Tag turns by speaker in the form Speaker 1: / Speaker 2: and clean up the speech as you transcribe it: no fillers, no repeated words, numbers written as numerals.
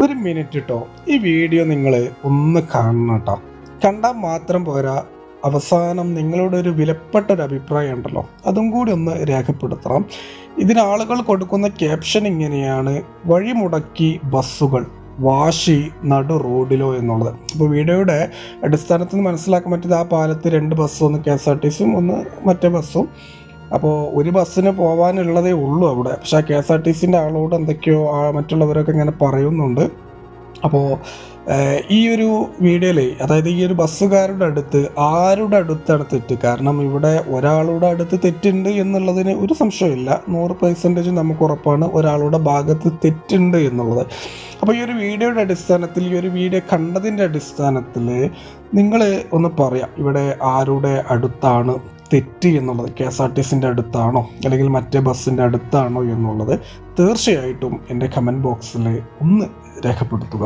Speaker 1: ഒരു മിനിറ്റ് കേട്ടോ, ഈ വീഡിയോ നിങ്ങൾ ഒന്ന് കാണണം കേട്ടോ. കണ്ടാൽ മാത്രം പോരാ, അവസാനം നിങ്ങളുടെ ഒരു വിലപ്പെട്ട ഒരു അഭിപ്രായം ഉണ്ടല്ലോ അതും കൂടി ഒന്ന് രേഖപ്പെടുത്തണം. ഇതിന് ആളുകൾ കൊടുക്കുന്ന ക്യാപ്ഷൻ ഇങ്ങനെയാണ്: വഴിമുടക്കി ബസ്സുകൾ, വാശി നടു റോഡിലോ എന്നുള്ളത്. അപ്പോൾ വീഡിയോയുടെ അടിസ്ഥാനത്തിൽ നിന്ന് മനസ്സിലാക്കാൻ പറ്റിയത് ആ പാലത്ത് 2 ബസ്സും, ഒന്ന് KSRTC ഒന്ന് മറ്റേ ബസ്സും. അപ്പോൾ ഒരു ബസ്സിന് പോകാനുള്ളതേ ഉള്ളൂ അവിടെ. പക്ഷേ ആ KSRTCൻ്റെ ആളോട് എന്തൊക്കെയോ മറ്റുള്ളവരൊക്കെ ഇങ്ങനെ പറയുന്നുണ്ട്. അപ്പോൾ ഈ ഒരു വീഡിയോയിൽ, അതായത് ഈ ഒരു ബസ്സുകാരുടെ അടുത്ത് ആരുടെ അടുത്താണ് തെറ്റ്? കാരണം ഇവിടെ ഒരാളുടെ അടുത്ത് തെറ്റുണ്ട് എന്നുള്ളതിന് ഒരു സംശയമില്ല, 100% നമുക്ക് ഉറപ്പാണ് ഒരാളുടെ ഭാഗത്ത് തെറ്റുണ്ട് എന്നുള്ളത്. അപ്പോൾ ഈ ഒരു വീഡിയോയുടെ അടിസ്ഥാനത്തിൽ, ഈ ഒരു വീഡിയോ കണ്ടതിൻ്റെ അടിസ്ഥാനത്തിൽ നിങ്ങൾ ഒന്ന് പറയാം, ഇവിടെ ആരുടെ അടുത്താണ് തെറ്റ് എന്നുള്ളത്? KSRTCൻ്റെ അടുത്താണോ അല്ലെങ്കിൽ മറ്റേ ബസ്സിൻ്റെ അടുത്താണോ എന്നുള്ളത് തീർച്ചയായിട്ടും എൻ്റെ കമൻറ്റ് ബോക്സിൽ ഒന്ന് രേഖപ്പെടുത്തുക.